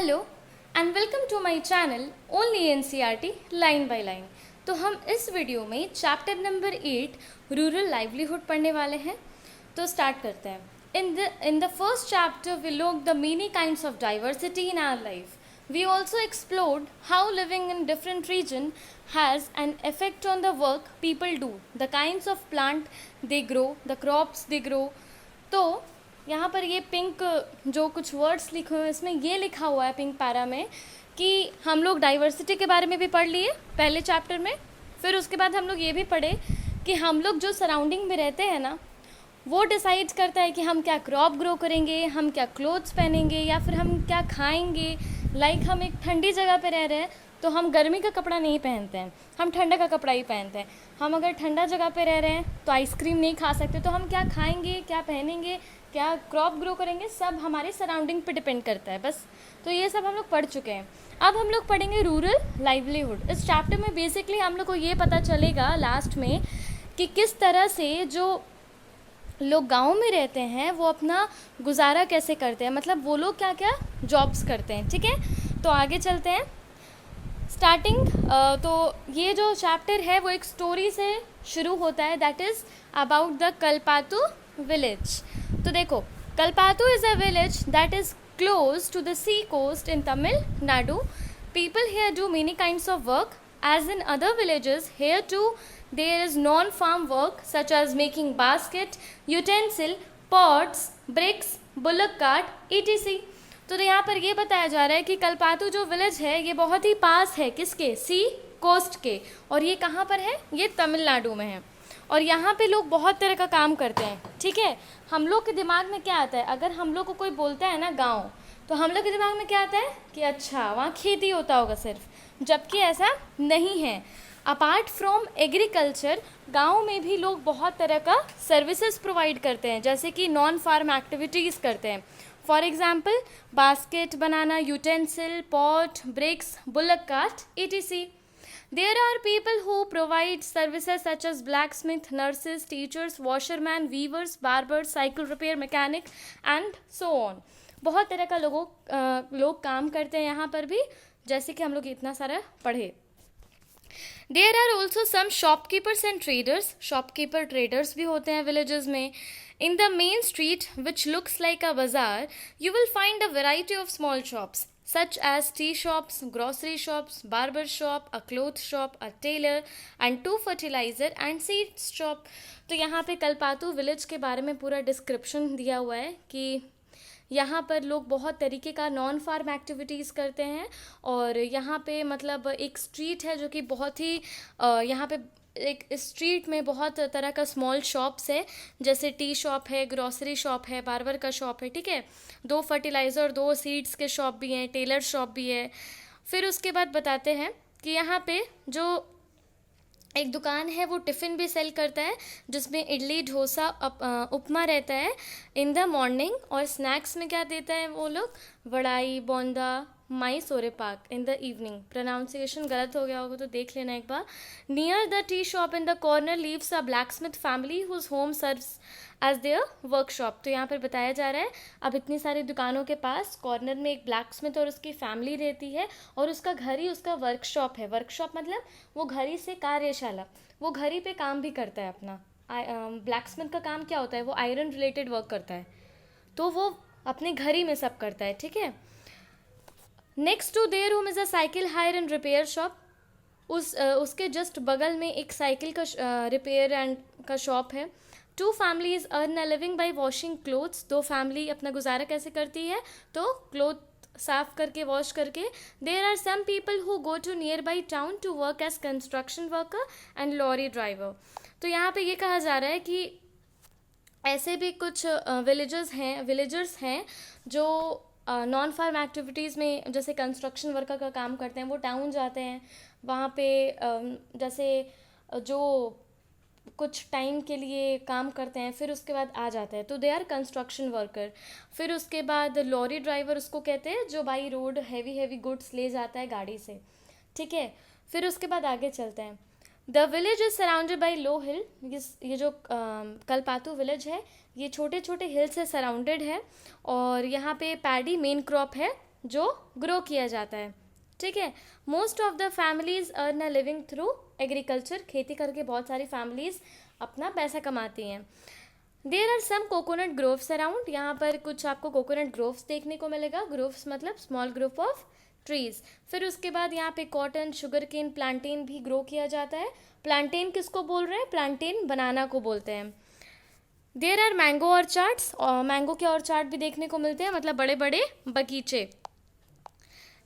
Hello and welcome to my channel only NCERT line by line. तो हम इस video में चैप्टर नंबर 8 रूरल लाइवलीहुड पढ़ने वाले हैं। तो स्टार्ट करते हैं। In the first chapter we look the many kinds of diversity in our life. We also explored how living in different region has an effect on the work people do, the kinds of plant they grow, the crops they grow. तो यहाँ पर ये pink जो कुछ words लिखे हुए हैं इसमें ये लिखा हुआ है पिंक पैरा में कि हम लोग डाइवर्सिटी के बारे में भी पढ़ लिए पहले चैप्टर में। फिर उसके बाद हम लोग ये भी पढ़े कि हम लोग जो सराउंडिंग में रहते हैं ना वो डिसाइड करता है कि हम क्या क्रॉप ग्रो करेंगे, हम क्या क्लोथ्स पहनेंगे या फिर हम क्या खाएंगे। हम एक ठंडी जगह पे रह रहे हैं तो हम गर्मी का कपड़ा नहीं पहनते हैं, हम ठंडा का कपड़ा ही पहनते हैं। हम अगर ठंडा जगह पे रह रहे हैं तो आइसक्रीम नहीं खा सकते, तो हम क्या खाएंगे, क्या पहनेंगे, क्या क्रॉप ग्रो करेंगे, सब हमारे सराउंडिंग पे डिपेंड करता है बस। तो ये सब हम लोग पढ़ चुके हैं। अब हम लोग पढ़ेंगे रूरल लाइवलीहुड। इस चैप्टर में बेसिकली हम लोग को ये पता चलेगा लास्ट में कि किस तरह से जो लोग गाँव में रहते हैं वो अपना गुजारा कैसे करते हैं, मतलब वो लोग क्या क्या जॉब्स करते हैं। ठीक है, तो आगे चलते हैं। स्टार्टिंग तो ये जो चैप्टर है वो एक स्टोरी से शुरू होता है, that is about the Kalpattu village. तो देखो, Kalpattu is a village that is close to the sea coast in Tamil Nadu. People here do many kinds of work. As in other villages, here too there is non-farm work such as making basket, utensil, pots, bricks, bullock cart, etc. तो यहाँ पर ये बताया जा रहा है कि कलपातू जो विलेज है ये बहुत ही पास है किसके, सी कोस्ट के। और ये कहाँ पर है, ये तमिलनाडु में है। और यहाँ पे लोग बहुत तरह का काम करते हैं। ठीक है, हम लोग के दिमाग में क्या आता है, अगर हम लोग को कोई बोलता है ना गाँव, तो हम लोग के दिमाग में क्या आता है कि अच्छा वहाँ खेती होता होगा सिर्फ, जबकि ऐसा नहीं है। अपार्ट फ्रॉम एग्रीकल्चर गाँव में भी लोग बहुत तरह का सर्विसेज प्रोवाइड करते हैं, जैसे कि नॉन फार्म एक्टिविटीज़ करते हैं। फॉर एग्जाम्पल बास्केट बनाना, utensil, pot, bricks, bullock cart, etc. There are people who provide services such as blacksmith, nurses, teachers, washerman, weavers, barbers, cycle repair mechanic and so on. बहुत तरह का लोग काम करते हैं यहाँ पर भी, जैसे कि हम लोग इतना सारा पढ़े। There are also some shopkeepers and traders. Shopkeeper traders भी होते हैं villages में. In the main street, which looks like a bazaar, you will find a variety of small shops, such as tea shops, grocery shops, barber shop, a cloth shop, a tailor, and 2 fertilizer and seeds shop. तो यहाँ पे कलपातू village के बारे में पूरा description दिया हुआ है कि यहाँ पर लोग बहुत तरीके का नॉन फार्म एक्टिविटीज़ करते हैं। और यहाँ पे मतलब एक स्ट्रीट है जो कि बहुत ही यहाँ पे एक स्ट्रीट में बहुत तरह का स्मॉल शॉप्स है, जैसे टी शॉप है, ग्रॉसरी शॉप है, बार्बर का शॉप है। ठीक है, 2 फर्टिलाइज़र, 2 सीड्स के शॉप भी हैं, टेलर शॉप भी है। फिर उसके बाद बताते हैं कि यहाँ पे जो एक दुकान है वो टिफ़िन भी सेल करता है, जिसमें इडली, डोसा, उपमा रहता है इन द मॉर्निंग। और स्नैक्स में क्या देता है वो लोग, वड़ाई, बोंदा, माई सोरे पाक इन द इवनिंग। प्रोनाउंसिएशन गलत हो गया होगा तो देख लेना एक बार। Near the tea shop in the corner lives a blacksmith family whose home serves as their workshop. तो यहाँ पर बताया जा रहा है अब इतनी सारी दुकानों के पास कॉर्नर में एक ब्लैकस्मिथ और उसकी फैमिली रहती है, और उसका घर ही उसका वर्कशॉप है। वर्कशॉप मतलब वो घर ही से कार्यशाला, वो घर ही पे काम भी करता है अपना। ब्लैकस्मिथ का काम क्या होता है, वो आयरन रिलेटेड वर्क करता है, तो वो अपने घर ही में सब करता है। ठीक है, next to their home is a cycle hire and repair shop. उसके जस्ट बगल में एक साइकिल का रिपेयर एंड का शॉप है। 2 families earn a living by washing clothes. 2 family अपना गुजारा कैसे करती है, तो क्लोथ साफ करके, वॉश करके। There are some people who go to nearby town to work as construction worker and lorry driver. तो यहाँ पे ये कहा जा रहा है कि ऐसे भी कुछ विलेजर्स हैं जो नॉन फार्म एक्टिविटीज़ में जैसे कंस्ट्रक्शन वर्कर का काम करते हैं, वो टाउन जाते हैं, वहाँ पे जैसे जो कुछ टाइम के लिए काम करते हैं, फिर उसके बाद आ जाते हैं, तो दे आर कंस्ट्रक्शन वर्कर। फिर उसके बाद लॉरी ड्राइवर उसको कहते हैं जो बाई रोड हैवी गुड्स ले जाता है गाड़ी से। ठीक है, फिर उसके बाद आगे चलते हैं। The village is surrounded by low hill. ये जो कलपातू विलेज है ये छोटे छोटे हिल से सराउंडेड है, और यहाँ पे पैडी मेन क्रॉप है, जो ग्रो किया जाता है, ठीक है। Most of the families earn a living through agriculture, खेती करके बहुत सारी फैमिलीज अपना पैसा कमाती हैं। There are some coconut groves around, यहाँ पर कुछ आपको कोकोनट ग्रोव्स देखने को मिलेगा। ग्रोव्स मतलब स्मॉल ग्रुप ऑफ ट्रीज। फिर उसके बाद यहाँ पे कॉटन, शुगर केन, प्लांटेन भी ग्रो किया जाता है। प्लांटेन किसको बोल रहे हैं? प्लांटेन बनाना को बोलते हैं। देयर आर मैंगो ऑर्चार्ड्स, और मैंगो के ऑर्चार्ड भी देखने को मिलते हैं, मतलब बड़े बड़े बगीचे।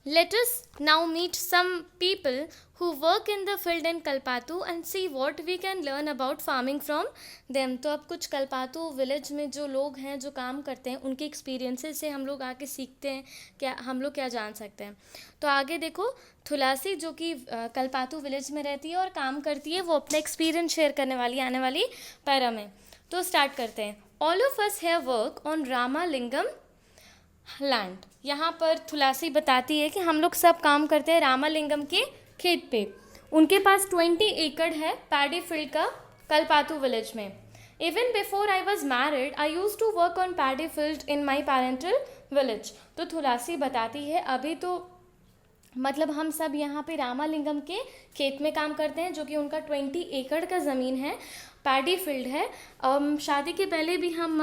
Let us now meet some people who work in the field in Kalpatu and see what we can learn about farming from them. तो अब कुछ कल्पातू विलेज में जो लोग हैं, जो काम करते हैं, उनके एक्सपीरियंसेस से हम लोग आके सीखते हैं क्या, हम लोग क्या जान सकते हैं। तो आगे देखो, थुलासी जो कि कल्पातू विलेज में रहती है और काम करती है, वो अपना एक्सपीरियंस शेयर करने वाली आने वाली पैरा में। तो स्टार्ट करते हैं। All of us have work on Ramalingam land. यहाँ पर थुलासी बताती है कि हम लोग सब काम करते हैं रामालिंगम के खेत पे। उनके पास 20 एकड़ है पैडी फील्ड का कल्पातू विलेज में। Even before I was married I use to work on paddy field in my parental village. तो थुलासी बताती है अभी तो मतलब हम सब यहाँ पे रामालिंगम के खेत में काम करते हैं, जो कि उनका 20 एकड़ का ज़मीन है, पैडी फील्ड है। शादी के पहले भी हम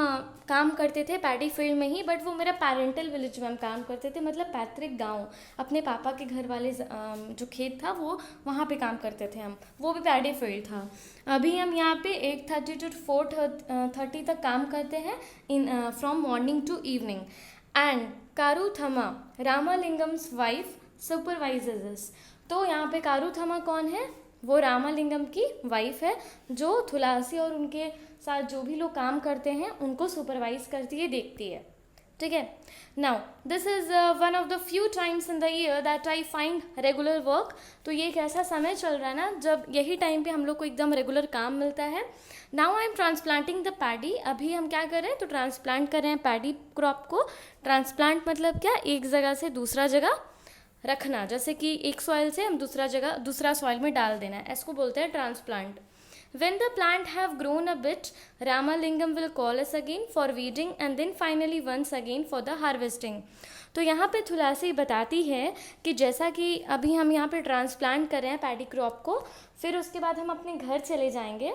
काम करते थे पैडी फील्ड में ही, बट वो मेरा पेरेंटल विलेज में हम काम करते थे, मतलब पैतृक गांव, अपने पापा के घर वाले जो खेत था वो वहाँ पे काम करते थे हम, वो भी पैडी फील्ड था। अभी हम यहाँ पे 8:30 to 4:30 तक काम करते हैं in from morning to evening. And Karuthamma Ramalingam's wife supervises. तो यहाँ पे कारूथमा कौन है? वो रामालिंगम की वाइफ है, जो थुलासी और उनके साथ जो भी लोग काम करते हैं उनको सुपरवाइज करती है, देखती है, ठीक है। Now this is one of the few times in the year that I find regular work. तो ये एक ऐसा समय चल रहा है ना जब यही टाइम पे हम लोग को एकदम रेगुलर काम मिलता है। Now I am transplanting the paddy. अभी हम क्या कर रहे हैं? तो ट्रांसप्लांट कर रहे हैं पैडी क्रॉप को। ट्रांसप्लांट मतलब क्या? एक जगह से दूसरा जगह रखना, जैसे कि एक सॉइल से हम दूसरा सॉइल में डाल देना है, इसको बोलते हैं transplant. When the plant have grown a bit, Ramalingam will call us again for weeding and then finally once again for the harvesting. तो यहाँ पे थुलासी बताती है कि जैसा कि अभी हम यहाँ पे ट्रांसप्लांट कर रहे हैं पैडी क्रॉप को, फिर उसके बाद हम अपने घर चले जाएंगे।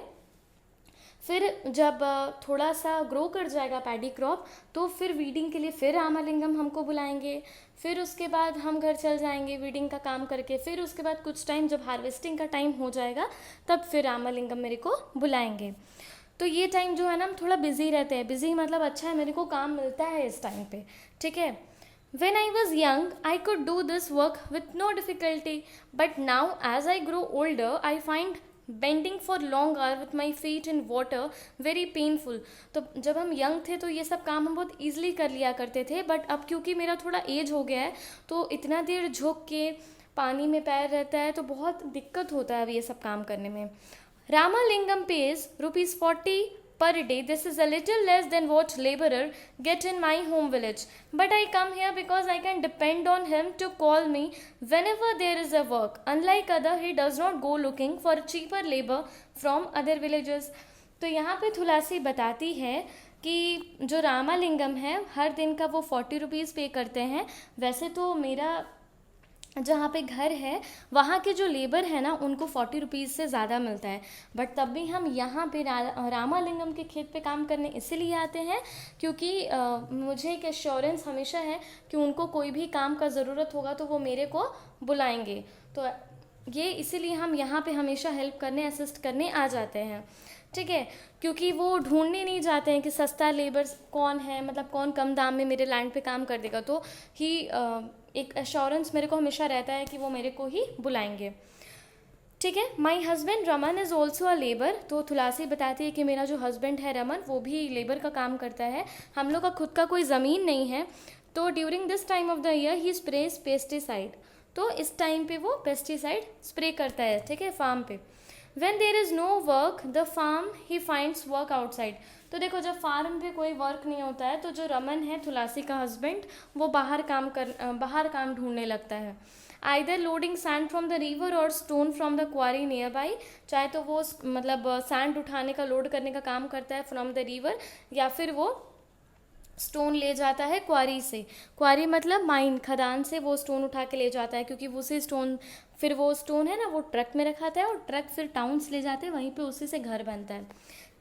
फिर जब थोड़ा सा ग्रो कर जाएगा पैडी क्रॉप, तो फिर वीडिंग के लिए फिर रामालिंगम हमको बुलाएंगे। फिर उसके बाद हम घर चल जाएंगे वीडिंग का काम करके। फिर उसके बाद कुछ टाइम जब हार्वेस्टिंग का टाइम हो जाएगा, तब फिर रामालिंगम मेरे को बुलाएंगे। तो ये टाइम जो है ना, हम थोड़ा बिजी रहते हैं। बिजी मतलब अच्छा है, मेरे को काम मिलता है इस टाइम पे, ठीक है। When I was young, I could do this work with no difficulty, but now as I grow older, I find bending for long hour with my feet in water very painful. तो जब हम young थे तो ये सब काम हम बहुत ईजिली कर लिया करते थे, बट अब क्योंकि मेरा थोड़ा एज हो गया है तो इतना देर झुक के पानी में पैर रहता है, तो बहुत दिक्कत होता है अब ये सब काम करने में। Ramalingam pays ₹40 per day. This is a little less than what laborer get in my home village, but I come here because I can depend on him to call me whenever there is a work. Unlike other, he does not go looking for cheaper labor from other villages. तो यहाँ पे थुलासी बताती है कि जो रामालिंगम है हर दिन का वो 40 रुपीज़ पे करते हैं। वैसे तो मेरा जहाँ पे घर है वहाँ के जो लेबर है ना, उनको 40 रुपीज़ से ज़्यादा मिलता है, बट तब भी हम यहाँ पे रामालिंगम के खेत पे काम करने इसीलिए आते हैं क्योंकि मुझे एक एश्योरेंस हमेशा है कि उनको कोई भी काम का ज़रूरत होगा तो वो मेरे को बुलाएंगे। तो ये इसीलिए हम यहाँ पे हमेशा हेल्प करने, असिस्ट करने आ जाते हैं, ठीक है। क्योंकि वो ढूंढने नहीं जाते हैं कि सस्ता लेबर कौन है, मतलब कौन कम दाम में मेरे लैंड पे काम कर देगा, तो ही एक एश्योरेंस मेरे को हमेशा रहता है कि वो मेरे को ही बुलाएंगे, ठीक है। My husband Raman is also a labour. तो थुलासी बताती है कि मेरा जो हस्बैंड है रमन, वो भी लेबर का काम करता है। हम लोग का खुद का कोई ज़मीन नहीं है, तो during this time of the year he sprays pesticide. तो इस टाइम पे वो पेस्टिसाइड स्प्रे करता है, ठीक है, फार्म पे। When there is no work, the farm he finds work outside. तो देखो जब फार्म पे कोई वर्क नहीं होता है तो जो रमन है थुलासी का हस्बैंड, वो बाहर काम ढूंढने लगता है। Either loading sand from the river or stone from the quarry nearby. चाहे तो वो मतलब सैंड उठाने का, लोड करने का काम करता है फ्रॉम द रिवर, या फिर वो स्टोन ले जाता है क्वारी से। क्वारी मतलब माइन, खदान से वो स्टोन उठा के ले जाता है, क्योंकि उसी स्टोन, फिर वो स्टोन है ना वो ट्रक में रखाता है और ट्रक फिर टाउन्स ले जाते हैं, वहीं पे उसी से घर बनता है।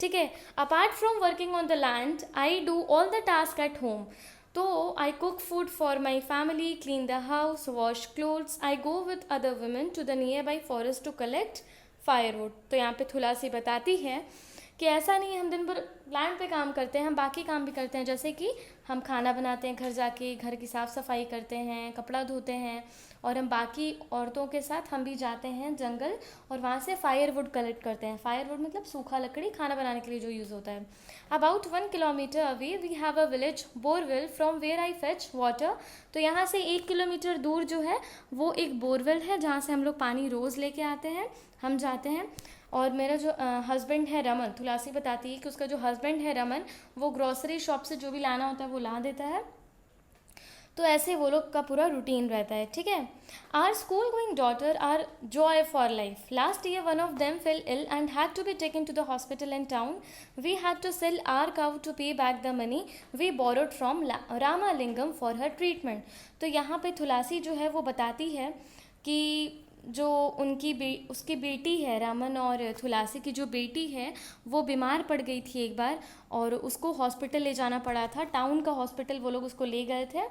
ठीक है। Apart from working on the land I do all the task at home. तो I cook food for my family, clean the house, wash clothes, I go with other women to the nearby forest to collect firewood. तो यहाँ पे तुलसी बताती है कि ऐसा नहीं है हम दिन भर लैंड पे काम करते हैं, हम बाकी काम भी करते हैं, जैसे कि हम खाना बनाते हैं, घर जाके घर की साफ़ सफाई करते हैं, कपड़ा धोते हैं, और हम बाकी औरतों के साथ हम भी जाते हैं जंगल और वहाँ से फायरवुड कलेक्ट करते हैं। फायरवुड मतलब सूखा लकड़ी, खाना बनाने के लिए जो यूज़ होता है। About 1 kilometre away we have a village borewell from where I fetch water. तो यहाँ से 1 किलोमीटर दूर जो है वो एक बोरवेल है जहाँ से हम लोग पानी रोज़ लेके आते हैं, हम जाते हैं। और मेरा जो हस्बैंड है रमन, तुलसी बताती है कि उसका जो हस्बैंड है रमन, वो ग्रॉसरी शॉप से जो भी लाना होता है वो ला देता है। तो ऐसे वो लोग का पूरा रूटीन रहता है। ठीक है। Our school going daughter are joy for life. Last year one of them fell ill and had to be taken to the hospital in town. We had to sell our cow to pay back the money we borrowed from Ramalingam for her treatment. तो यहाँ पे तुलसी जो है वो बताती है कि जो उसकी बेटी है, रामन और तुलसी की जो बेटी है वो बीमार पड़ गई थी एक बार, और उसको हॉस्पिटल ले जाना पड़ा था। टाउन का हॉस्पिटल वो लोग उसको ले गए थे,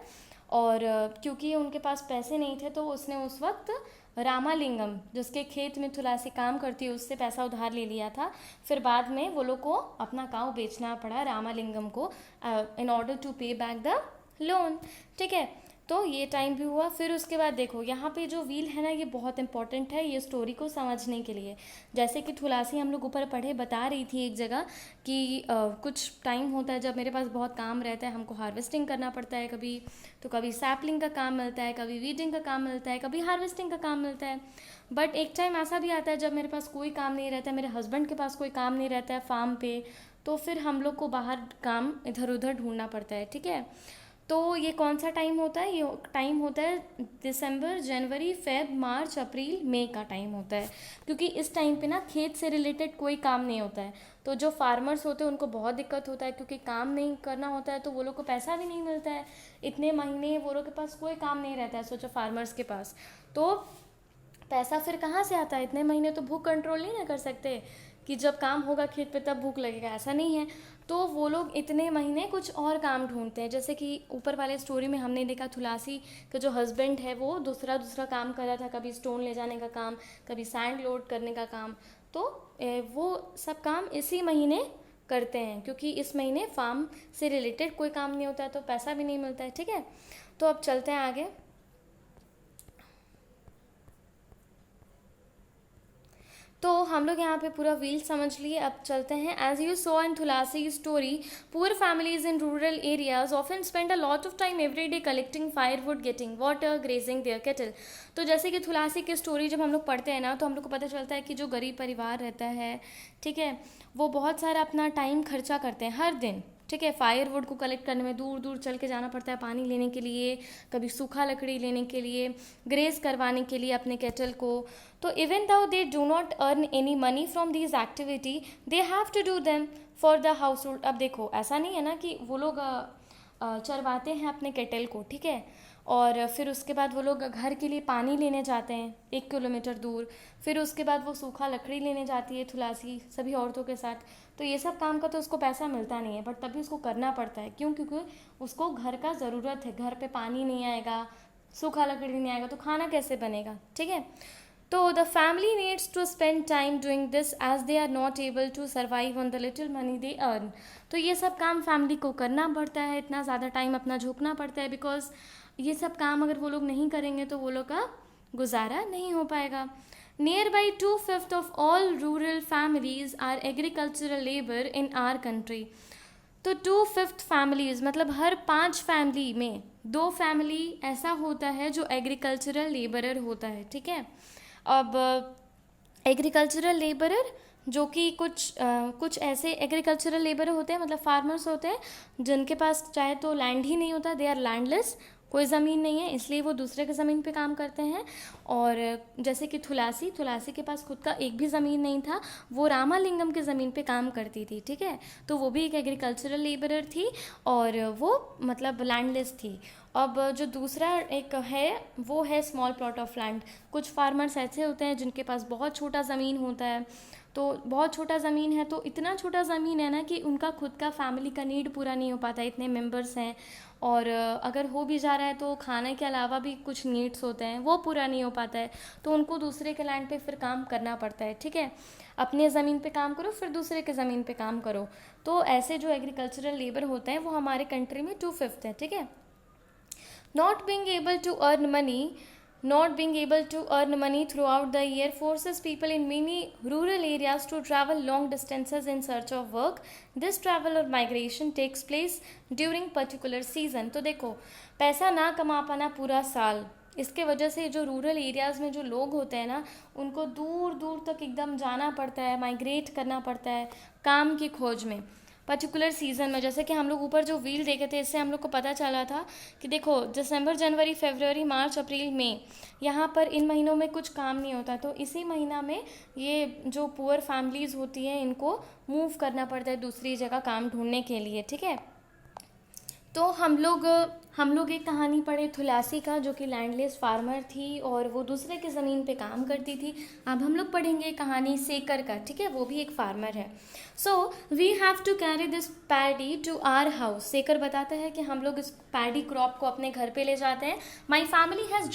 और क्योंकि उनके पास पैसे नहीं थे तो उसने उस वक्त रामालिंगम, जिसके खेत में तुलसी काम करती है, उससे पैसा उधार ले लिया था। फिर बाद में वो लोग को अपना काऊ बेचना पड़ा रामालिंगम को in order to pay back the loan. ठीक है। तो ये टाइम भी हुआ। फिर उसके बाद देखो यहाँ पे जो व्हील है ना, ये बहुत इंपॉर्टेंट है ये स्टोरी को समझने के लिए। जैसे कि तुलसी हम लोग ऊपर पढ़े बता रही थी एक जगह कि कुछ टाइम होता है जब मेरे पास बहुत काम रहता है, हमको हार्वेस्टिंग करना पड़ता है, कभी सैपलिंग का काम मिलता है, कभी वीडिंग का काम मिलता है, कभी हार्वेस्टिंग का काम मिलता है। बट एक टाइम ऐसा भी आता है जब मेरे पास कोई काम नहीं रहता है, मेरे हस्बैंड के पास कोई काम नहीं रहता है फार्म पे, तो फिर हम लोग को बाहर काम इधर उधर ढूंढना पड़ता है। ठीक है। तो ये कौन सा टाइम होता है? ये टाइम होता है दिसंबर, जनवरी, फेब, मार्च, अप्रैल, मई का टाइम होता है, क्योंकि इस टाइम पे ना खेत से रिलेटेड कोई काम नहीं होता है। तो जो फार्मर्स होते हैं उनको बहुत दिक्कत होता है, क्योंकि काम नहीं करना होता है तो वो लोग को पैसा भी नहीं मिलता है। इतने महीने वो लोग के पास कोई काम नहीं रहता है, सोचो फार्मर्स के पास, तो पैसा फिर कहाँ से आता है? इतने महीने तो भूख कंट्रोल नहीं ना कर सकते कि जब काम होगा खेत पे तब भूख लगेगा, ऐसा नहीं है। तो वो लोग इतने महीने कुछ और काम ढूंढते हैं। जैसे कि ऊपर वाले स्टोरी में हमने देखा तुलसी का जो हस्बैंड है वो दूसरा काम कर रहा था, कभी स्टोन ले जाने का काम, कभी सैंड लोड करने का काम। तो वो सब काम इसी महीने करते हैं, क्योंकि इस महीने फार्म से रिलेटेड कोई काम नहीं होता है तो पैसा भी नहीं मिलता है। ठीक है। तो अब चलते हैं आगे। तो हम लोग यहाँ पे पूरा व्हील समझ लिए, अब चलते हैं। As you saw in Tulsi story, poor families in rural areas often spend a lot of time every day collecting firewood, getting water, grazing their cattle. तो जैसे कि तुलसी की स्टोरी जब हम लोग पढ़ते हैं ना, तो हम लोग को पता चलता है कि जो गरीब परिवार रहता है, ठीक है, वो बहुत सारा अपना टाइम खर्चा करते हैं हर दिन। ठीक है। फायरवुड को कलेक्ट करने में दूर दूर चल के जाना पड़ता है, पानी लेने के लिए, कभी सूखा लकड़ी लेने के लिए, ग्रेस करवाने के लिए अपने केटल को। तो even though they do not earn any money from these activity, they have to do them for the household. अब देखो ऐसा नहीं है ना कि वो लोग चरवाते हैं अपने केटल को, ठीक है, और फिर उसके बाद वो लोग घर के लिए पानी लेने जाते हैं 1 किलोमीटर दूर, फिर उसके बाद वो सूखा लकड़ी लेने जाती है तुलसी सभी औरतों के साथ। तो ये सब काम का तो उसको पैसा मिलता नहीं है, बट तभी उसको करना पड़ता है। क्यों? क्योंकि उसको घर का ज़रूरत है, घर पे पानी नहीं आएगा, सूखा लकड़ी नहीं आएगा तो खाना कैसे बनेगा। ठीक है। तो the family needs to spend time doing this as they are not able to survive on the little money they earn. तो ये सब काम फैमिली को करना पड़ता है, इतना ज़्यादा टाइम अपना झोंकना पड़ता है, बिकॉज ये सब काम अगर वो लोग नहीं करेंगे तो वो लोग का गुजारा नहीं हो पाएगा। Nearby 2/5 of all rural families are agricultural labour in our country. तो 2/5 फैमिलीज मतलब हर 5 फैमिली में 2 फैमिली ऐसा होता है जो एग्रीकल्चरल लेबरर होता है। ठीक है। अब एग्रीकल्चरल लेबरर जो कि कुछ ऐसे एग्रीकल्चरल लेबर होते हैं, मतलब फार्मर्स होते हैं जिनके पास चाहे तो लैंड ही नहीं होता, दे आर लैंडलेस, कोई ज़मीन नहीं है, इसलिए वो दूसरे के ज़मीन पे काम करते हैं। और जैसे कि तुलासी के पास खुद का एक भी ज़मीन नहीं था, वो रामालिंगम के ज़मीन पे काम करती थी, ठीक है। तो वो भी एक एग्रीकल्चरल लेबरर थी और वो मतलब लैंडलेस थी। अब जो दूसरा एक है वो है स्मॉल प्लॉट ऑफ लैंड। कुछ फार्मर्स ऐसे होते हैं जिनके पास बहुत छोटा ज़मीन होता है, तो बहुत छोटा ज़मीन है, तो इतना छोटा ज़मीन है ना कि उनका खुद का फैमिली का नीड पूरा नहीं हो पाता, इतने मेंबर्स हैं। और अगर हो भी जा रहा है तो खाने के अलावा भी कुछ नीड्स होते हैं, वो पूरा नहीं हो पाता है, तो उनको दूसरे के लैंड पे फिर काम करना पड़ता है, ठीक है। अपने ज़मीन पे काम करो फिर दूसरे के ज़मीन पे काम करो। तो ऐसे जो एग्रीकल्चरल लेबर होते हैं वो हमारे कंट्री में 2/5 है, ठीक है। Not being able to earn money, not being able to earn money throughout the year forces people in many rural areas to travel long distances in search of work. This travel or migration takes place during particular season. तो देखो, पैसा ना कमा पाना पूरा साल, इसके वजह से जो रूरल एरियाज़ में जो लोग होते हैं ना, उनको दूर दूर तक एकदम जाना पड़ता है, माइग्रेट करना पड़ता है काम की खोज में पर्टिकुलर सीज़न में। जैसे कि हम लोग ऊपर जो व्हील देखे थे, इससे हम लोग को पता चला था कि देखो दिसंबर, जनवरी, फरवरी, मार्च, अप्रैल, मई, यहाँ पर इन महीनों में कुछ काम नहीं होता, तो इसी महीना में ये जो पुअर फैमिलीज़ होती हैं इनको मूव करना पड़ता है दूसरी जगह काम ढूंढने के लिए, ठीक है। तो हम लोग एक कहानी पढ़े तुलसी का, जो कि लैंडलेस फार्मर थी और वो दूसरे के ज़मीन पे काम करती थी। अब हम लोग पढ़ेंगे कहानी सेकर का, ठीक है, वो भी एक फार्मर है। So we have to carry this paddy to our house. Sekar बताता है कि हम लोग इस पैडी क्रॉप को अपने घर पे ले जाते हैं। My family has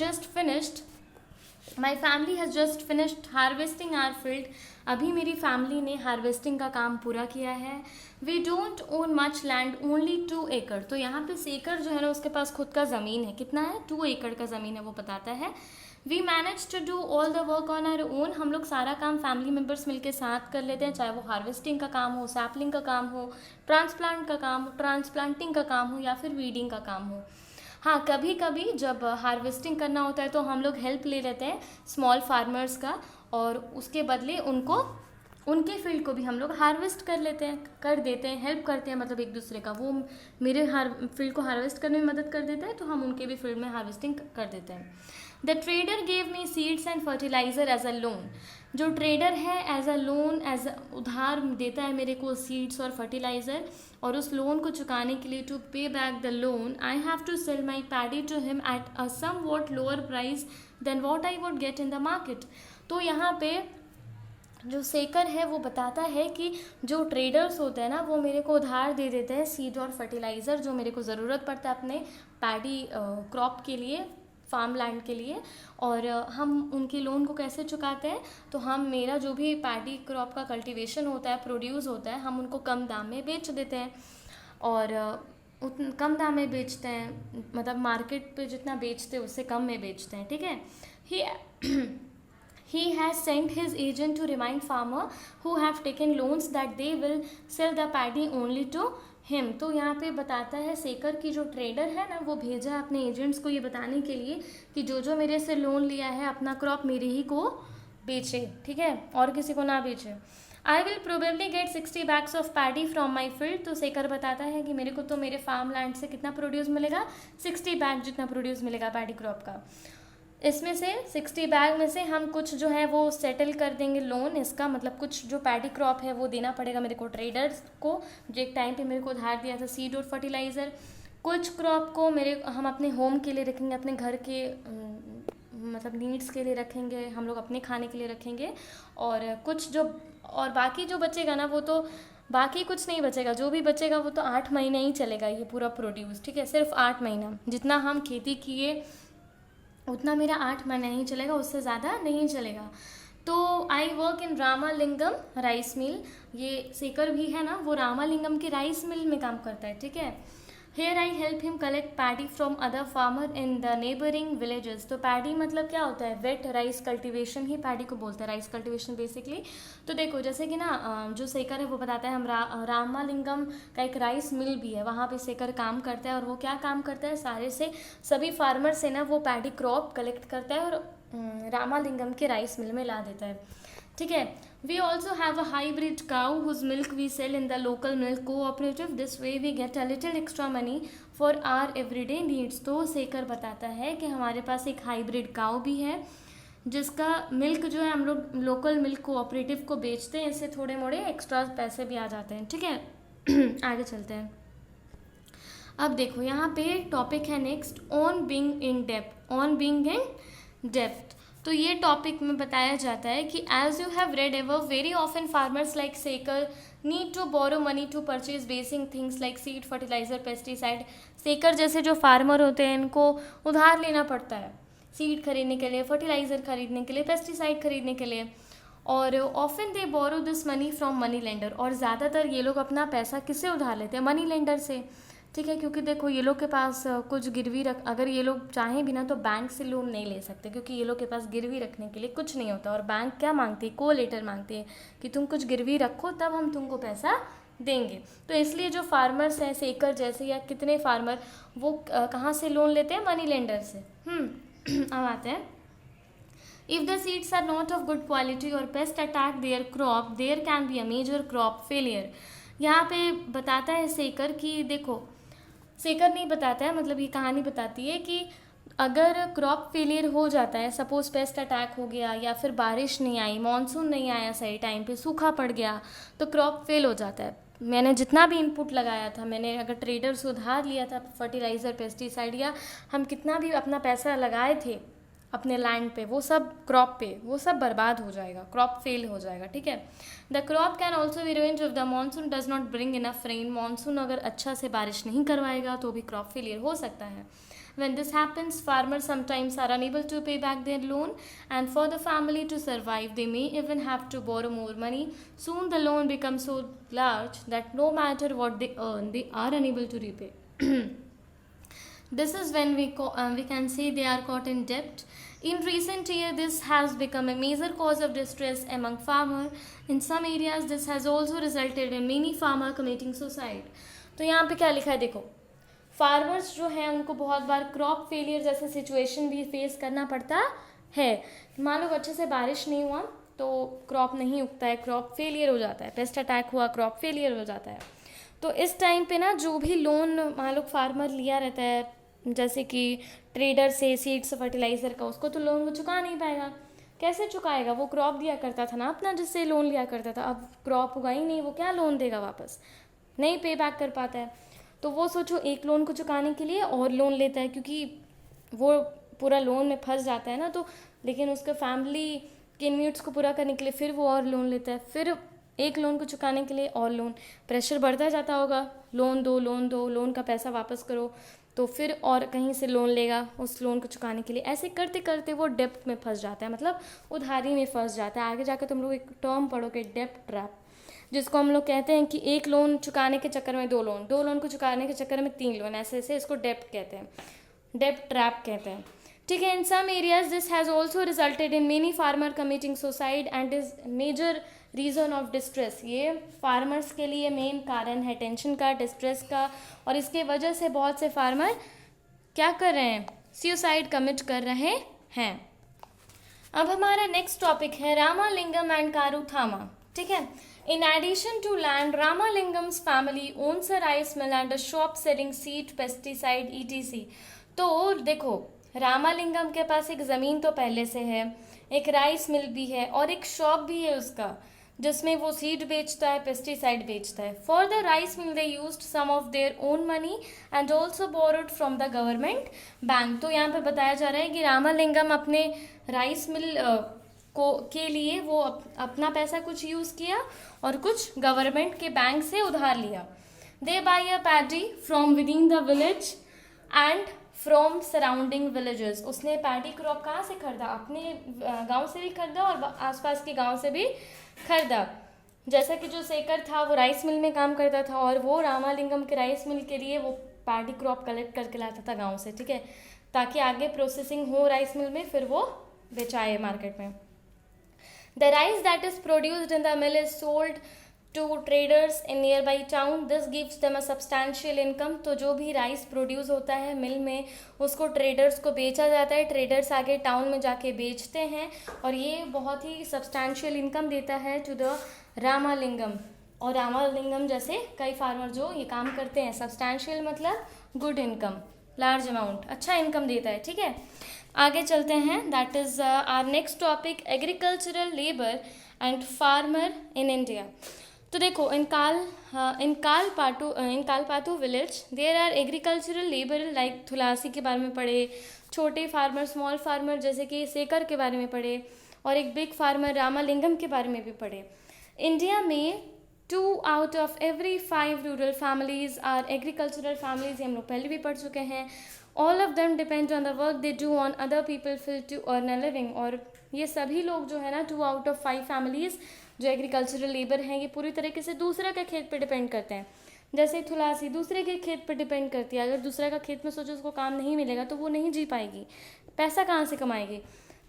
just finished harvesting our field. अभी मेरी फैमिली ने हार्वेस्टिंग का काम पूरा किया है। We don't own much land, only 2 acre. तो यहाँ पे सेकर जो है ना, उसके पास खुद का ज़मीन है, कितना है, 2 एकड़ का ज़मीन है, वो बताता है। We manage to do all the work on our own. हम लोग सारा काम फैमिली मेम्बर्स मिलके साथ कर लेते हैं, चाहे वो हार्वेस्टिंग का काम हो, सैपलिंग का काम हो, ट्रांसप्लांटिंग का काम हो या फिर वीडिंग का काम हो। हाँ, कभी कभी जब हार्वेस्टिंग करना होता है तो हम लोग हेल्प ले लेते हैं स्मॉल फार्मर्स का, और उसके बदले उनके फील्ड को भी हम लोग हार्वेस्ट कर देते हैं, हेल्प करते हैं, मतलब एक दूसरे का। वो मेरे फील्ड को हार्वेस्ट करने में मदद कर देते हैं तो हम उनके भी फील्ड में हार्वेस्टिंग कर देते हैं। The trader gave me seeds and fertiliser as a loan. जो ट्रेडर है एज अ लोन, एज उधार देता है मेरे को सीड्स और फर्टिलाइज़र, और उस लोन को चुकाने के लिए to pay back the loan I have to sell my paddy to him at a somewhat lower price than what I would get in the market. तो यहाँ पे जो सेकर है वो बताता है कि जो ट्रेडर्स होते हैं ना, वो मेरे को उधार दे देते हैं सीड और फर्टिलाइज़र, जो मेरे को ज़रूरत पड़ता है अपने पैडी क्रॉप के लिए, फार्म लैंड के लिए। और हम उनके लोन को कैसे चुकाते हैं, तो हम मेरा जो भी पैडी क्रॉप का कल्टीवेशन होता है, प्रोड्यूस होता है, हम उनको कम दाम में बेच देते हैं। और कम दाम में बेचते हैं, मतलब मार्केट पे जितना बेचते हैं उससे कम में बेचते हैं, ठीक है। He has sent his agent to remind farmer who have taken loans that they will sell the paddy only to him। तो यहाँ पे बताता है सेकर की जो ट्रेडर है ना, वो भेजा अपने एजेंट्स को ये बताने के लिए कि जो जो मेरे से लोन लिया है अपना क्रॉप मेरे ही को बेचे, ठीक है, और किसी को ना बेचे। I will probably get 60 bags of paddy from my field. तो सेकर बताता है कि मेरे को तो मेरे फार्म लैंड से कितना प्रोड्यूस मिलेगा, 60 बैग जितना प्रोड्यूस मिलेगा पैडी क्रॉप का। इसमें से 60 बैग में से हम कुछ जो है वो सेटल कर देंगे लोन, इसका मतलब कुछ जो पैडी क्रॉप है वो देना पड़ेगा मेरे को ट्रेडर्स को, जो एक टाइम पे मेरे को उधार दिया था सीड और फर्टिलाइज़र। कुछ क्रॉप को हम अपने होम के लिए रखेंगे, अपने घर के मतलब नीड्स के लिए रखेंगे, हम लोग अपने खाने के लिए रखेंगे। और बाकी जो बचेगा ना, वो तो बाकी कुछ नहीं बचेगा, जो भी बचेगा वो तो 8 महीने ही चलेगा ये पूरा प्रोड्यूस, ठीक है, सिर्फ 8 महीना। जितना हम खेती किए उतना मेरा 8 महीना ही चलेगा, उससे ज़्यादा नहीं चलेगा। तो I work in Ramalingam rice mill. ये सेकर भी है ना, वो रामालिंगम के राइस मिल में काम करता है, ठीक है। Here I help him collect paddy from other farmer in the neighbouring villages. तो पैडी मतलब क्या होता है, वेट राइस कल्टीवेशन ही पैडी को बोलते हैं, राइस कल्टीवेशन बेसिकली। तो देखो जैसे कि ना जो सेकर है वो बताता है, हम रामालिंगम का एक राइस मिल भी है, वहाँ पे सेकर काम करता है। और वो क्या काम करता है, सभी फार्मर से ना वो पैडी क्रॉप कलेक्ट करता है और रामालिंगम के राइस मिल में ला देता है। ठीक है. We also have a hybrid cow whose milk we sell in the local milk cooperative. This way we get a little extra money for our everyday needs. तो सेकर बताता है कि हमारे पास एक हाइब्रिड काऊ भी है जिसका मिल्क जो है हम लोग लोकल मिल्क कोऑपरेटिव को बेचते हैं, इससे थोड़े मोड़े एक्स्ट्रा पैसे भी आ जाते हैं. ठीक है. आगे चलते हैं. अब देखो यहाँ पे टॉपिक है नेक्स्ट, ऑन बीइंग इन डेप्ट. ऑन बीइंग इन डेप्ट, तो ये टॉपिक में बताया जाता है कि as you have read ever, very often farmers like Sekar need to borrow money to purchase basic things like seed, fertiliser, pesticide. Sekar जैसे जो फार्मर होते हैं इनको उधार लेना पड़ता है सीड खरीदने के लिए, फर्टिलाइजर खरीदने के लिए, पेस्टिसाइड खरीदने के लिए. और often they borrow this money from money lender. और ज़्यादातर ये लोग अपना पैसा किससे उधार लेते हैं? मनी लेंडर से. ठीक है, क्योंकि देखो ये लोग के पास कुछ गिरवी रख, अगर ये लोग चाहें भी ना तो बैंक से लोन नहीं ले सकते, क्योंकि ये लोग के पास गिरवी रखने के लिए कुछ नहीं होता. और बैंक क्या मांगती है? कोलेटर मांगती है कि तुम कुछ गिरवी रखो तब हम तुमको पैसा देंगे. तो इसलिए जो फार्मर्स हैं सेकर जैसे या कितने फार्मर, वो कहाँ से लोन लेते हैं? मनी लेंडर से. अब आते हैं. If the seeds are not of good quality or pest attack their crop, there can be a major crop failure. यहाँ पे बताता है सेकर कि देखो, सेकर नहीं बताता है, मतलब ये कहानी बताती है कि अगर क्रॉप फेलियर हो जाता है, सपोज पेस्ट अटैक हो गया या फिर बारिश नहीं आई, मानसून नहीं आया सही टाइम पे, सूखा पड़ गया, तो क्रॉप फेल हो जाता है. मैंने जितना भी इनपुट लगाया था, मैंने अगर ट्रेडर से उधार लिया था फर्टिलाइज़र, पेस्टिसाइड, या हम कितना भी अपना पैसा लगाए थे अपने लैंड पे, वो सब क्रॉप पे, वो सब बर्बाद हो जाएगा, क्रॉप फेल हो जाएगा. ठीक है. The crop can also be ruined if the monsoon does not bring enough rain. Monsoon अगर अच्छा से बारिश नहीं करवाएगा तो भी क्रॉप फेलियर हो सकता है. When this happens, farmers sometimes are unable to pay back their loan, and for the family to survive, they may even have to borrow more money. Soon the loan becomes so large that no matter what they earn, they are unable to repay. This is when we can say they are caught in debt. In recent years, this has become a major cause of distress among farmers. In some areas, this has also resulted in many farmer committing suicide. तो यहाँ पे क्या लिखा है देखो, farmers जो हैं उनको बहुत बार क्रॉप फेलियर जैसे सिचुएशन भी फेस करना पड़ता है. मान लो अच्छे से बारिश नहीं हुआ तो क्रॉप नहीं उगता है, क्रॉप फेलियर हो जाता है. पेस्ट अटैक हुआ, क्रॉप फेलियर हो जाता है. तो इस टाइम पे ना जो भी लोन मान लो फार्मर लिया रहता है, जैसे कि ट्रेडर से सीड्स फर्टिलाइज़र का, उसको तो लोन वो चुका नहीं पाएगा. कैसे चुकाएगा? वो क्रॉप दिया करता था ना अपना, जिससे लोन लिया करता था. अब क्रॉप उगा ही नहीं, वो क्या लोन देगा वापस? नहीं पे बैक कर पाता है. तो वो सोचो एक लोन को चुकाने के लिए और लोन लेता है, क्योंकि वो पूरा लोन में फंस जाता है ना. तो लेकिन उसके फैमिली के नीड्स को पूरा करने के लिए फिर वो और लोन लेता है, फिर एक लोन को चुकाने के लिए और लोन. प्रेशर बढ़ता जाता होगा, लोन दो, लोन का पैसा वापस करो, तो फिर और कहीं से लोन लेगा उस लोन को चुकाने के लिए. ऐसे करते करते वो डेप्ट में फंस जाता है, मतलब उधारी में फंस जाता है. आगे जाकर तुम लोग एक टर्म पढ़ोगे, डेप्ट ट्रैप, जिसको हम लोग कहते हैं कि एक लोन चुकाने के चक्कर में दो लोन को चुकाने के चक्कर में 3 लोन, ऐसे ऐसे इसको डेप्ट कहते हैं, डेप्ट ट्रैप कहते हैं. ठीक है. In some areas this has also resulted in many farmer committing suicide and is major reason of distress. ये फार्मर्स के लिए मेन कारण है टेंशन का, डिस्ट्रेस का, और इसके वजह से बहुत से फार्मर क्या कर रहे हैं? सुसाइड कमिट कर रहे हैं. अब हमारा नेक्स्ट टॉपिक है रामालिंगम एंड कारुथामा. ठीक है. In addition to land, Ramalingam's family owns a rice mill and a shop selling seed, pesticide, etc. तो देखो, रामालिंगम के पास एक ज़मीन तो पहले से है, एक राइस मिल भी है और एक शॉप भी है उसका, जिसमें वो सीड बेचता है, पेस्टिसाइड बेचता है. For the rice mill they used some of their own money and also borrowed from the government bank. तो यहाँ पे बताया जा रहा है कि रामालिंगम अपने राइस मिल के लिए वो अपना पैसा कुछ यूज़ किया और कुछ गवर्नमेंट के बैंक से उधार लिया. They buy a paddy from within the village and from surrounding villages. उसने पैडी क्रॉप कहाँ से खरीदा? अपने गांव से भी खरीदा और आसपास के गांव से भी खरीदा. जैसा कि जो सेकर था वो राइस मिल में काम करता था और वो रामालिंगम के राइस मिल के लिए वो पैडी क्रॉप कलेक्ट करके लाता था गाँव से. ठीक है, ताकि आगे प्रोसेसिंग हो राइस मिल में, फिर वो बेचाए मार्केट में. The rice that is produced in the mill is sold to traders in nearby town, this gives them a substantial income. तो जो भी राइस प्रोड्यूस होता है मिल में, उसको ट्रेडर्स को बेचा जाता है, ट्रेडर्स आगे टाउन में जाके बेचते हैं, और ये बहुत ही सब्सटैंशियल इनकम देता है टू द रामालिंगम। और रामालिंगम जैसे कई फार्मर जो ये काम करते हैं। सब्सटैंशियल मतलब गुड इनकम, लार्ज अमाउंट, अच्छा इनकम देता है। ठीक है, आगे चलते हैं। That is our next topic, agricultural labour and farmer in India. तो देखो, in Kalpattu village there are agricultural labour, like Thulasi के बारे में पढ़े, छोटे फार्मर, स्मॉल फार्मर जैसे कि सेकर के बारे में पढ़े, और एक बिग फार्मर रामालिंगम के बारे में भी पढ़े। इंडिया में 2 out of every 5 rural families are agricultural families, हम लोग पहले भी पढ़ चुके हैं। All of them depend on the work they do on other people field to earn a living. और ये सभी लोग जो है ना, 2 out of 5 फैमिलीज जो एग्रीकल्चरल लेबर हैं, ये पूरी तरीके से दूसरे के खेत पे डिपेंड करते हैं। जैसे थुलासी दूसरे के खेत पे डिपेंड करती है। अगर दूसरे का खेत में सोचो उसको काम नहीं मिलेगा तो वो नहीं जी पाएगी, पैसा कहाँ से कमाएगी।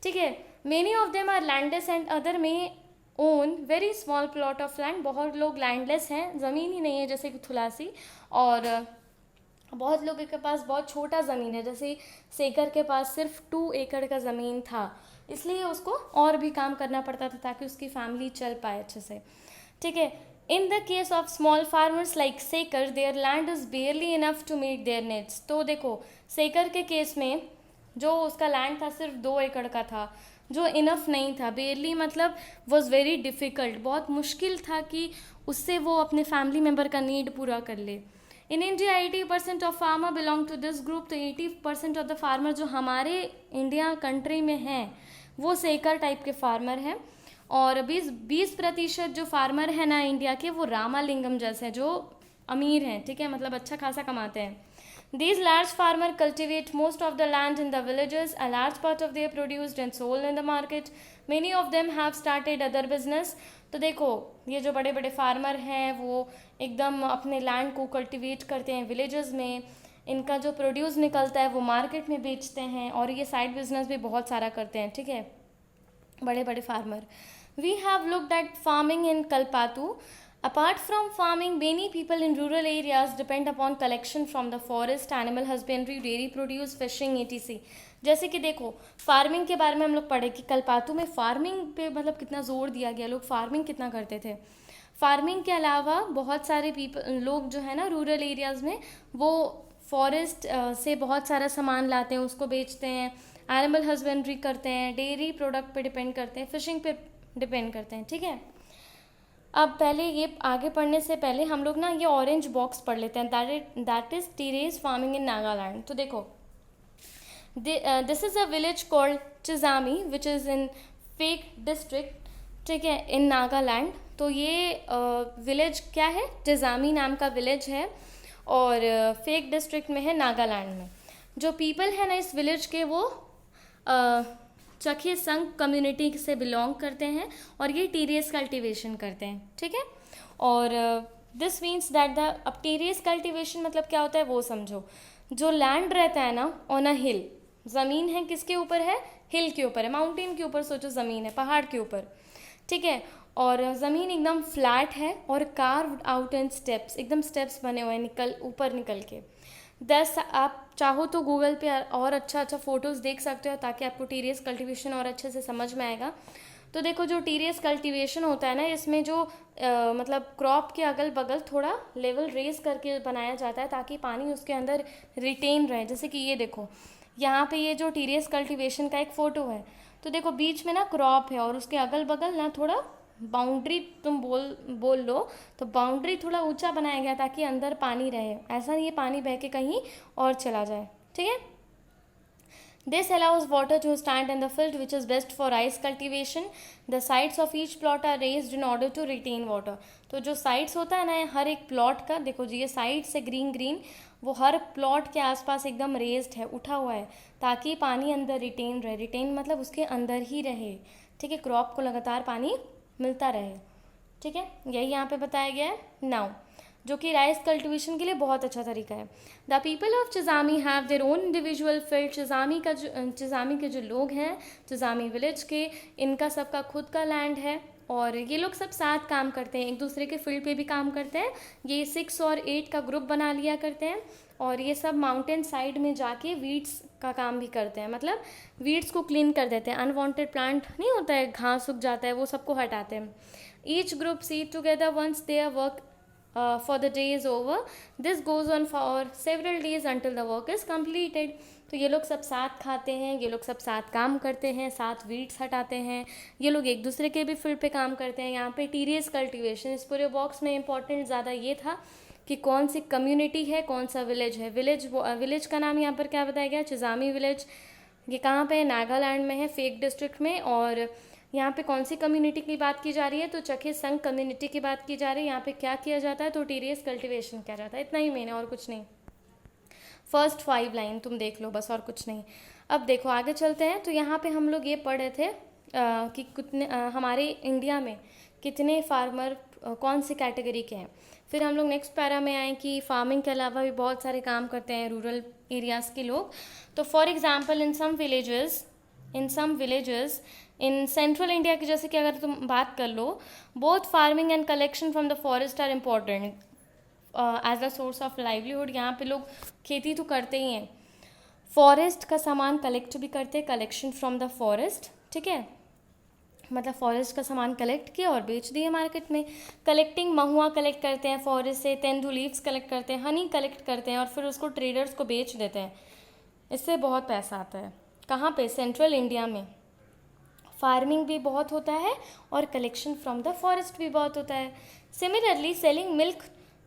ठीक है, many of them are landless and other में own very small plot of land. बहुत लोग लैंडलेस हैं, ज़मीन ही नहीं है जैसे कि थुलासी, और बहुत लोगों के पास बहुत छोटा ज़मीन है, जैसे सेकर के पास सिर्फ 2 एकड़ का ज़मीन था, इसलिए उसको और भी काम करना पड़ता था ताकि उसकी फैमिली चल पाए अच्छे से। ठीक है, in the case of small farmers like Sekar, their land is barely enough to meet their needs. तो देखो, सेकर के केस में जो उसका लैंड था सिर्फ 2 एकड़ का था, जो इनफ नहीं था। बेयरली मतलब वॉज वेरी डिफ़िकल्ट, बहुत मुश्किल था कि उससे वो अपने फैमिली मेम्बर का नीड पूरा कर ले। In India 80% of farmer belong to this group. तो 80% ऑफ द फार्मर जो हमारे इंडिया कंट्री में हैं वो सेकर टाइप के फार्मर हैं, और 20% जो फार्मर है ना इंडिया के, वो रामालिंगम जैसे जो अमीर हैं। ठीक है, मतलब अच्छा खासा कमाते हैं। These large farmers cultivate most of the land in the villages. A large part of their produced and sold in the market. Many of them have started other business. तो देखो, ये जो बड़े बड़े फार्मर हैं वो एकदम अपने लैंड को कल्टिवेट करते हैं विलेजेस में, इनका जो प्रोड्यूस निकलता है वो मार्केट में बेचते हैं, और ये साइड बिजनेस भी बहुत सारा करते हैं। ठीक है, बड़े बड़े farmer. We have looked at farming in Kalpattu. Apart from farming, many people in rural areas depend upon collection from the forest, animal husbandry, dairy produce, fishing, etc. जैसे कि देखो, फार्मिंग के बारे में हम लोग पढ़े कि कलपातू में फार्मिंग पे मतलब कितना जोर दिया गया, लोग फार्मिंग कितना करते थे। फार्मिंग के अलावा बहुत सारे लोग जो है ना रूरल एरियाज़ में, वो फॉरेस्ट से बहुत सारा सामान लाते हैं, उसको बेचते हैं, एनिमल हस्बेंड्री करते हैं, डेयरी प्रोडक्ट पे डिपेंड करते हैं, फिशिंग पे डिपेंड करते हैं। ठीक है, अब पहले ये आगे पढ़ने से पहले हम लोग ना ये ऑरेंज बॉक्स पढ़ लेते हैं, that is terrace farming in Nagaland. तो देखो, this is a village called Chizami which is in Phek district. ठीक है, इन नागालैंड। तो ये विलेज क्या है, चिजामी नाम का विलेज है, और फेक डिस्ट्रिक्ट में है नागालैंड में। जो पीपल है ना इस विलेज के, वो चखे संघ कम्युनिटी से बिलोंग करते हैं, और ये टेरेस कल्टीवेशन करते हैं। ठीक है, और दिस मीन्स दैट द, अब टेरेस कल्टीवेशन मतलब क्या होता है वो समझो। जो लैंड रहता है ना ऑन अ हिल, ज़मीन है किसके ऊपर है, हिल के ऊपर है, माउंटेन के ऊपर सोचो ज़मीन है, पहाड़ के ऊपर। ठीक है, और ज़मीन एकदम फ्लैट है, और कार्व्ड आउट इन स्टेप्स, एकदम स्टेप्स बने हुए हैं ऊपर निकल के। आप चाहो तो गूगल पे और अच्छा फ़ोटोज़ देख सकते हो ताकि आपको टेरेस कल्टीवेशन और अच्छे से समझ में आएगा। तो देखो, जो टेरेस कल्टीवेशन होता है ना, इसमें जो मतलब क्रॉप के अगल बगल थोड़ा लेवल रेज करके बनाया जाता है ताकि पानी उसके अंदर रिटेन रहे। जैसे कि ये देखो, यहाँ पे ये जो टेरेस कल्टीवेशन का एक फ़ोटो है, तो देखो बीच में ना क्रॉप है, और उसके अगल बगल ना थोड़ा बाउंड्री, तुम बोल लो तो बाउंड्री थोड़ा ऊंचा बनाया गया ताकि अंदर पानी रहे, ऐसा नहीं ये पानी बह के कहीं और चला जाए। ठीक है, this allows water to stand in the field which is best for rice cultivation. The sides of each plot are raised in order to retain water. तो जो साइड्स होता है ना हर एक प्लॉट का, देखो जी ये साइड्स है ग्रीन ग्रीन, वो हर प्लॉट के आसपास एकदम रेज्ड है, उठा हुआ है, ताकि पानी अंदर रिटेन रहे। रिटेन मतलब उसके अंदर ही रहे। ठीक है, क्रॉप को लगातार पानी मिलता रहे। ठीक है, यही यहाँ पे बताया गया है नाउ, जो कि राइस कल्टिवेशन के लिए बहुत अच्छा तरीका है। The people of Chizami have their own individual field. Chizami के जो लोग हैं, चिजामी विलेज के, इनका सबका खुद का लैंड है, और ये लोग सब साथ काम करते हैं, एक दूसरे के फील्ड पे भी काम करते हैं। ये 6 और 8 का ग्रुप बना लिया करते हैं और ये सब माउंटेन साइड में जाके वीड्स का काम भी करते हैं, मतलब वीड्स को क्लीन कर देते हैं। अनवांटेड प्लांट नहीं होता है, घास उग जाता है, वो सबको हटाते हैं। Each group see together once their work for the day is over. This goes on for several days until the work is completed. तो ये लोग सब साथ खाते हैं, ये लोग सब साथ काम करते हैं, साथ वीड्स हटाते हैं, ये लोग एक दूसरे के भी फील्ड पे काम करते हैं। यहाँ पे टेरेस कल्टीवेशन, इस पूरे बॉक्स में इम्पॉर्टेंट ज़्यादा ये था कि कौन सी कम्युनिटी है, कौन सा विलेज है। विलेज का नाम यहाँ पर क्या बताया गया, चिजामी विलेज। ये कहाँ पे है, नागालैंड में है, फेक डिस्ट्रिक्ट में। और यहाँ पे कौन सी कम्युनिटी की बात की जा रही है, तो चखे संघ कम्युनिटी की बात की जा रही है। यहाँ पे क्या किया जाता है, तो टेरेस कल्टीवेशन किया जाता है। इतना ही मेन है और कुछ नहीं। फर्स्ट 5 लाइन तुम देख लो बस, और कुछ नहीं। अब देखो आगे चलते हैं। तो यहाँ पे हम लोग ये पढ़ रहे थे कि कितने हमारे इंडिया में कितने फार्मर कौन सी कैटेगरी के हैं। फिर हम लोग नेक्स्ट पैरा में आए कि फार्मिंग के अलावा भी बहुत सारे काम करते हैं रूरल एरियाज़ के लोग। तो for example in some villages in central India की, जैसे कि अगर तुम बात कर लो, both farming and collection from the forest are important as a source of livelihood. यहाँ पे लोग खेती तो करते ही हैं, फॉरेस्ट का सामान कलेक्ट भी करते हैं, कलेक्शन फ्रॉम द फॉरेस्ट, ठीक है, मतलब फॉरेस्ट का सामान कलेक्ट किया और बेच दिए मार्केट में। कलेक्टिंग, महुआ कलेक्ट करते हैं फॉरेस्ट से, तेंदू लीव्स कलेक्ट करते हैं, हनी कलेक्ट करते हैं और फिर उसको ट्रेडर्स को बेच देते हैं। इससे बहुत पैसा आता है। कहाँ पे, सेंट्रल इंडिया में फार्मिंग भी बहुत होता है और कलेक्शन फ्रॉम द फॉरेस्ट भी बहुत होता है। Similarly selling milk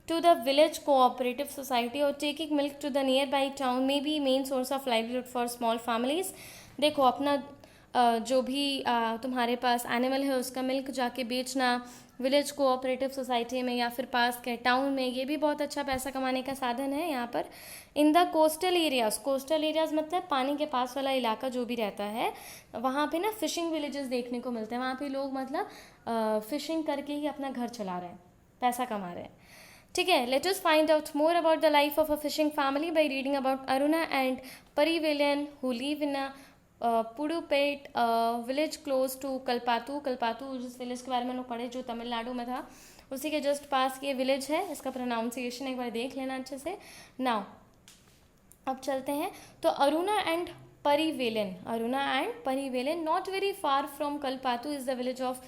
to the village cooperative society और taking milk to the nearby town may be main source of livelihood for small families. देखो अपना जो भी तुम्हारे पास एनिमल है उसका मिल्क जाके बेचना विलेज कोऑपरेटिव सोसाइटी में या फिर पास के टाउन में, ये भी बहुत अच्छा पैसा कमाने का साधन है यहाँ पर। इन द कोस्टल एरियाज़ मतलब पानी के पास वाला इलाका जो भी रहता है, वहाँ पे ना फिशिंग विलेजेस देखने को मिलते हैं। वहाँ पे लोग मतलब फिशिंग करके ही अपना घर चला रहे हैं, पैसा कमा रहे हैं, ठीक है। Let us find out more about the life of a fishing family by reading about Aruna and Parivelan who live in a Pudupet village close to Kalpattu. जिस विलेज के बारे में लोग पढ़े जो तमिलनाडु में था, उसी के जस्ट पास ये विलेज है। इसका प्रोनाउंसिएशन एक बार देख लेना अच्छे से। नाउ अब चलते हैं। तो Aruna and Parivelan not very far from Kalpattu is the village of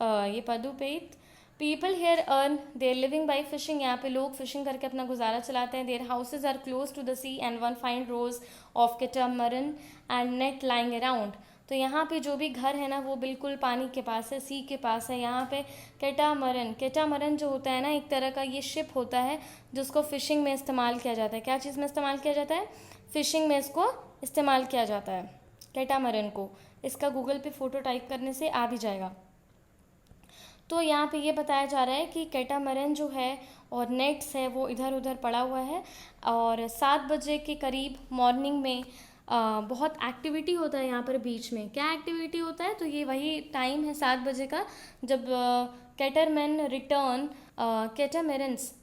ये Pudupet. People here earn their living by fishing. यहाँ पे लोग फिशिंग करके अपना गुजारा चलाते हैं। Their houses are close to the sea and one find rows of catamaran and net lying around. तो यहाँ पे जो भी घर है ना वो बिल्कुल पानी के पास है, सी के पास है। यहाँ पे कैटामरन जो होता है ना, एक तरह का ये शिप होता है जिसको फिशिंग में इस्तेमाल किया जाता है। क्या चीज़ में इस्तेमाल किया जाता है, फिशिंग में इसको इस्तेमाल किया जाता है कैटामरन को। इसका गूगल पे फ़ोटो टाइप करने से आ भी जाएगा। तो यहाँ पे ये बताया जा रहा है कि कैटामरन जो है और नेट्स है वो इधर उधर पड़ा हुआ है। और 7 बजे के करीब मॉर्निंग में बहुत एक्टिविटी होता है यहाँ पर बीच में। क्या एक्टिविटी होता है, तो ये वही टाइम है 7 बजे का जब catamarans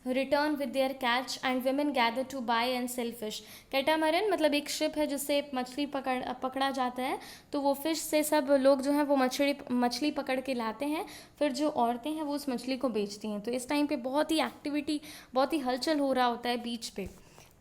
return with their catch and women gather to buy and sell fish. Catamaran मतलब एक शिप है जिससे मछली पकड़ा जाता है। तो वो फिश से सब लोग जो हैं वो मछली पकड़ के लाते हैं, फिर जो औरतें हैं वो उस मछली को बेचती हैं। तो इस टाइम पे बहुत ही एक्टिविटी, बहुत ही हलचल हो रहा होता है बीच पे,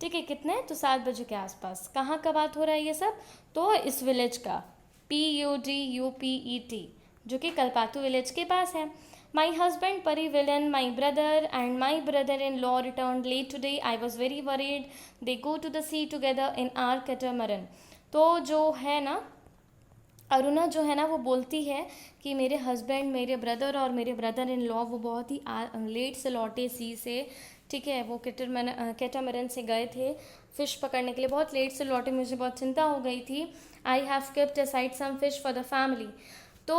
ठीक है। कितने, तो 7 बजे के आसपास। कहाँ का बात हो रहा है ये सब, तो इस विलेज का, PUDUPET, जो कि कल्पातू विलेज के पास है। My husband Parivelan, my brother and my brother-in-law returned late today. I was very worried. They go to the sea together in our catamaran. तो जो है ना, अरुणा जो है ना वो बोलती है कि मेरे हस्बैंड, मेरे ब्रदर और मेरे ब्रदर इन लॉ वो बहुत ही लेट से लौटे सी से, ठीक है। वो कैटामरन से गए थे फ़िश पकड़ने के लिए, बहुत लेट से लौटे, मुझे बहुत चिंता हो गई थी। I have kept aside some fish for the family. तो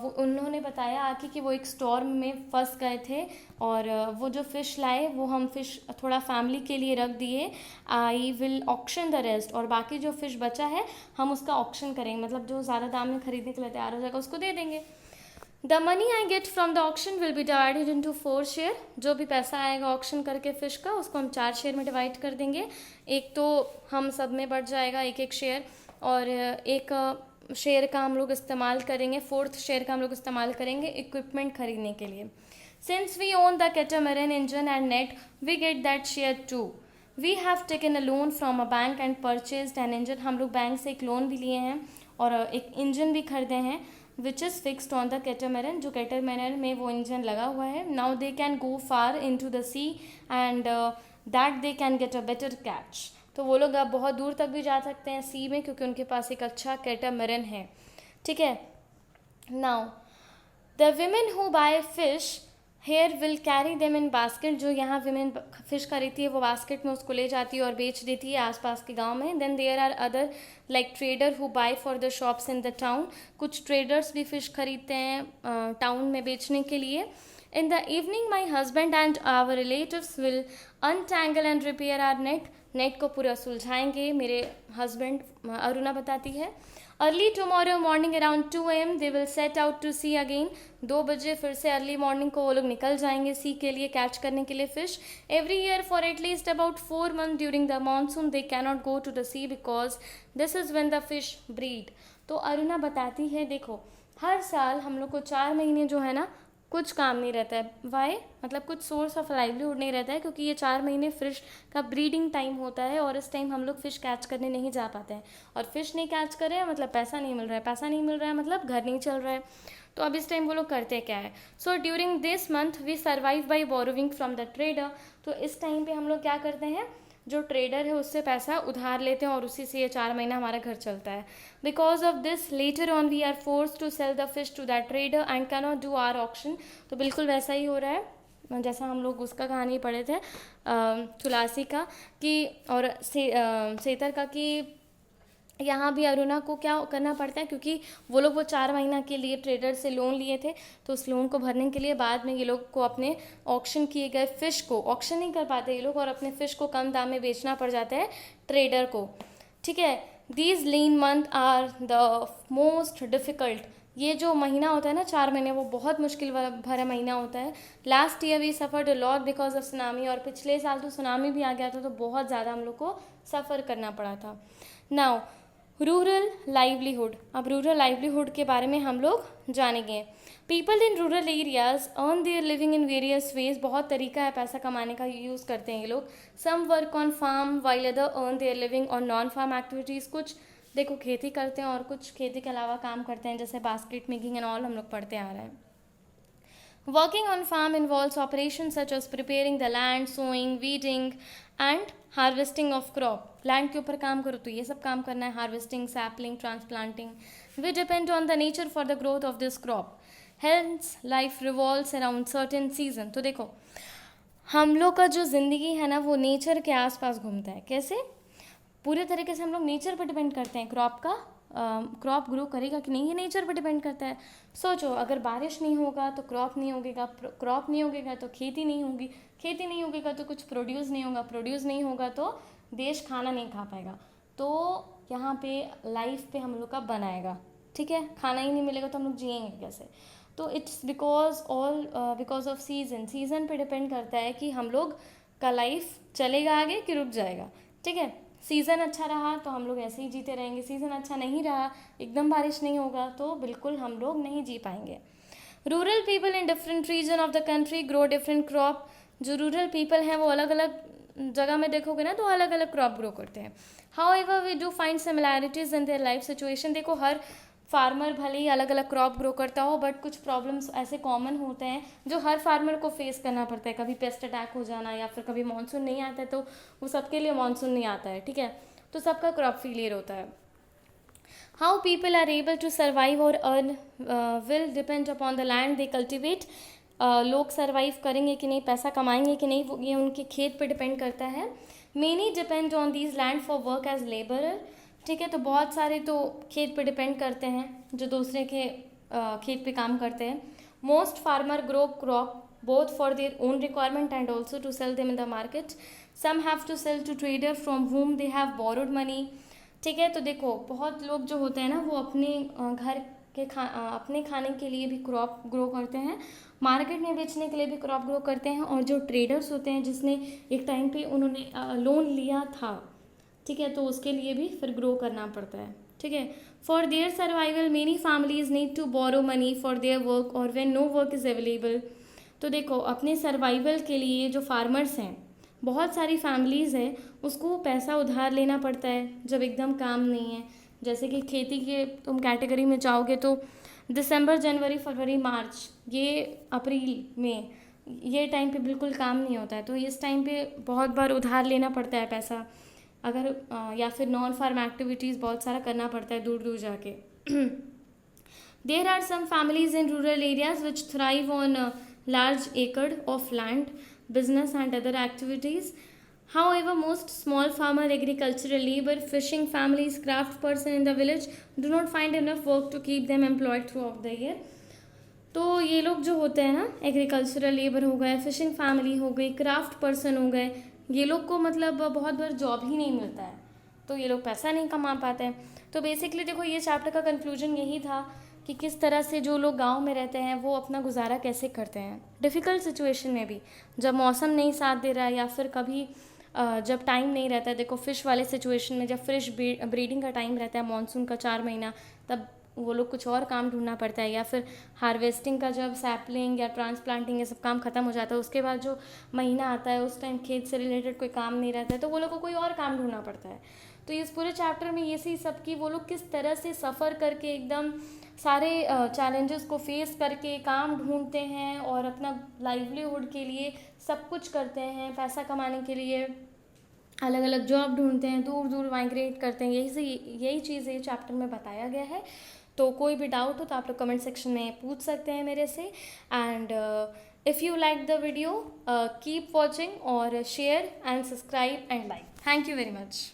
वो उन्होंने बताया आके कि वो एक स्टॉर्म में फंस गए थे और वो जो फ़िश लाए वो हम फ़िश थोड़ा फैमिली के लिए रख दिए। I will auction the rest, और बाकी जो फ़िश बचा है हम उसका ऑक्शन करेंगे, मतलब जो ज़्यादा दाम में खरीदने के लिए तैयार हो जाएगा उसको दे देंगे। The money I get from the auction will be divided into 4 share. जो भी पैसा आएगा ऑक्शन करके फ़िश का उसको हम 4 शेयर में डिवाइड कर देंगे। एक तो हम सब में बढ़ जाएगा एक शेयर, और एक शेयर का हम लोग इस्तेमाल करेंगे, 4th शेयर का हम लोग इस्तेमाल करेंगे इक्विपमेंट खरीदने के लिए। Since we own the catamaran engine and net we get that share too. We have taken a loan from a bank and purchased an engine. हम लोग बैंक से एक लोन भी लिए हैं और एक इंजन भी खरीदे हैं which is fixed on the catamaran, जो कैटामैरन में वो इंजन लगा हुआ है। Now they can go far into the sea and that they can get a better catch. तो वो लोग अब बहुत दूर तक भी जा सकते हैं सी में, क्योंकि उनके पास एक अच्छा कैटामैरन है। ठीक है। Now the women who buy fish here will carry them in basket. जो यहाँ विमेन फिश खरीदती है वो बास्केट में उसको ले जाती है और बेच देती है आसपास के गांव में। Then there are other like trader who buy for the shops in the town. कुछ ट्रेडर्स भी फिश खरीदते हैं टाउन में बेचने के लिए। In the evening my husband and our relatives will untangle and repair our net. Net को पूरा सुलझाएंगे मेरे हस्बैंड, अरुणा बताती है। Early tomorrow morning around 2 AM they will set out to sea again. 2 बजे फिर से अर्ली मॉर्निंग को वो लोग निकल जाएंगे सी के लिए, कैच करने के लिए fish. Every year for at least about 4 months during the monsoon they cannot go to the sea because this is when the fish breed. तो अरुणा बताती है देखो हर साल हम लोग को 4 महीने जो है ना कुछ काम नहीं रहता है। वाई मतलब कुछ सोर्स ऑफ लाइवलीहुड नहीं रहता है, क्योंकि ये 4 महीने फिश का ब्रीडिंग टाइम होता है और इस टाइम हम लोग फ़िश कैच करने नहीं जा पाते हैं। और फिश नहीं कैच कर रहे हैं मतलब पैसा नहीं मिल रहा है, पैसा नहीं मिल रहा है मतलब घर नहीं चल रहा है। तो अब इस टाइम वो लोग करते क्या है, so during this month we survive by borrowing from the trader. तो इस टाइम पे हम लोग क्या करते हैं, जो ट्रेडर है उससे पैसा उधार लेते हैं और उसी से ये 4 महीना हमारा घर चलता है। Because of this later on we are force to sell the fish to that trader and can not do our auction. तो बिल्कुल वैसा ही हो रहा है जैसा हम लोग उसका कहानी पढ़े थे तुलसी का कि और सेतर का कि यहाँ भी अरुणा को क्या करना पड़ता है, क्योंकि वो लोग वो 4 महीना के लिए ट्रेडर से लोन लिए थे। तो उस लोन को भरने के लिए बाद में ये लोग को अपने ऑक्शन किए गए फ़िश को ऑक्शन नहीं कर पाते ये लोग और अपने फ़िश को कम दाम में बेचना पड़ जाता है ट्रेडर को। ठीक है। These lean month are the most difficult. ये जो महीना होता है ना 4 महीने, वो बहुत मुश्किल भरा महीना होता है। Last year we suffered a lot because of tsunami. और पिछले साल तो सुनामी भी आ गया था, तो बहुत ज़्यादा हम लोग को सफ़र करना पड़ा था। Now rural livelihood. अब रूरल लाइवलीहुड के बारे में हम लोग जानेंगे। People in rural areas earn their living in various ways. बहुत तरीका है पैसा कमाने का, यूज़ करते हैं ये लोग। Some work on farm while other earn their living on non farm activities. कुछ देखो खेती करते हैं और कुछ खेती के अलावा काम करते हैं, जैसे बास्केट मेकिंग एंड ऑल हम लोग पढ़ते आ रहे हैं। Working on farm involves operations such as preparing the land, sowing, weeding and harvesting of crop. Land के ऊपर काम करो तो ये सब काम करना है, harvesting, sapling, transplanting. We depend on the nature for the growth of this crop. Hence, life revolves around certain season. तो देखो हम लोग का जो ज़िंदगी है ना वो नेचर के आसपास घूमता है। कैसे? पूरे तरीके से हम लोग नेचर पर डिपेंड करते हैं। क्रॉप का क्रॉप ग्रो करेगा कि नहीं ये नेचर पर डिपेंड करता है। सोचो अगर बारिश नहीं होगा तो क्रॉप नहीं उगेगा, क्रॉप नहीं उगेगा तो खेती नहीं होगी, खेती नहीं उगेगा तो कुछ प्रोड्यूस नहीं होगा, प्रोड्यूस नहीं होगा तो देश खाना नहीं खा पाएगा। तो यहाँ पे लाइफ पे हम लोग का बनाएगा। ठीक है, खाना ही नहीं मिलेगा तो हम लोग जिएंगे कैसे? तो इट्स बिकॉज ऑफ सीज़न पे डिपेंड करता है कि हम लोग का लाइफ चलेगा आगे कि रुक जाएगा। ठीक है, सीज़न अच्छा रहा तो हम लोग ऐसे ही जीते रहेंगे, सीज़न अच्छा नहीं रहा, एकदम बारिश नहीं होगा तो बिल्कुल हम लोग नहीं जी पाएंगे। Rural people in different region of the country grow different crop. जो रूरल पीपल हैं वो अलग अलग जगह में देखोगे ना तो अलग अलग क्रॉप ग्रो करते हैं। However we do find similarities in their life situation. देखो हर फार्मर भले ही अलग अलग क्रॉप ग्रो करता हो, बट कुछ प्रॉब्लम्स ऐसे कॉमन होते हैं जो हर फार्मर को फेस करना पड़ता है। कभी पेस्ट अटैक हो जाना या फिर कभी मानसून नहीं आता है, तो वो सबके लिए मानसून नहीं आता है। ठीक है, तो सबका क्रॉप फेलियर होता है। How people are able to survive और earn will depend upon the land they cultivate. लोग सर्वाइव करेंगे कि नहीं, पैसा कमाएंगे कि नहीं, वो ये उनके खेत पे डिपेंड करता है। Many depend on these land for work as labourer. ठीक है, तो बहुत सारे तो खेत पे डिपेंड करते हैं जो दूसरे के खेत पे काम करते हैं। Most farmer grow crop both for their own requirement and also to sell them in the market. Some have to sell to trader from whom they have borrowed money. ठीक है, तो देखो बहुत लोग जो होते हैं ना वो अपने घर के अपने खाने के लिए भी क्रॉप ग्रो करते हैं, मार्केट में बेचने के लिए भी क्रॉप ग्रो करते हैं। और जो ट्रेडर्स होते हैं जिसने एक टाइम पे उन्होंने लोन लिया था, ठीक है, तो उसके लिए भी फिर ग्रो करना पड़ता है। ठीक है, For their survival, many families need to borrow money for their work or when no work is available. तो देखो, अपने सर्वाइवल के लिए जो फार्मर्स हैं, बहुत सारी फैमिलीज़ हैं, उसको पैसा उधार लेना पड़ता है जब एकदम काम नहीं है। जैसे कि खेती के तुम कैटेगरी में जाओगे तो दिसंबर, जनवरी, फरवरी, मार्च, ये अप्रैल में, ये टाइम पे बिल्कुल काम नहीं होता है। तो इस टाइम पे बहुत बार उधार लेना पड़ता है पैसा, अगर या फिर नॉन फार्म एक्टिविटीज़ बहुत सारा करना पड़ता है दूर दूर जाके। There are some families in rural areas which thrive on large acre of land, business and other activities. However, most small farmer, agricultural labor, fishing families, craft person in the village do not find enough work to keep them employed throughout the year. तो ये लोग जो होते हैं ना, agricultural labour हो गए, fishing family हो गई, क्राफ्ट पर्सन हो गए, ये लोग को मतलब बहुत बार जॉब ही नहीं मिलता है, तो ये लोग पैसा नहीं कमा पाते हैं। तो बेसिकली देखो, ये चैप्टर का कंक्लूजन यही था कि किस तरह से जो लोग गांव में रहते हैं वो अपना गुजारा कैसे करते हैं डिफ़िकल्ट सिचुएशन में भी, जब मौसम नहीं साथ दे रहा है या फिर कभी जब टाइम नहीं रहता है। देखो, फ़िश वाले सिचुएशन में जब फिश ब्रीडिंग का टाइम रहता है, मानसून का 4 महीना, तब वो लोग कुछ और काम ढूंढना पड़ता है, या फिर हार्वेस्टिंग का जब सैपलिंग या ट्रांसप्लांटिंग ये सब काम ख़त्म हो जाता है, उसके बाद जो महीना आता है उस टाइम खेत से रिलेटेड कोई काम नहीं रहता है, तो वो लोग को कोई और काम ढूंढना पड़ता है। तो इस पूरे चैप्टर में ये सी सब की वो लोग किस तरह से सफ़र करके एकदम सारे चैलेंजेस को फेस करके काम ढूंढते हैं और अपना लाइवलीहुड के लिए सब कुछ करते हैं, पैसा कमाने के लिए अलग अलग जॉब ढूंढते हैं, दूर दूर माइग्रेट करते हैं। यही चीज़ ये चैप्टर में बताया गया है। तो कोई भी डाउट हो तो आप लोग कमेंट सेक्शन में पूछ सकते हैं मेरे से। And if you like the video, keep watching और share and subscribe and like. Thank you very much.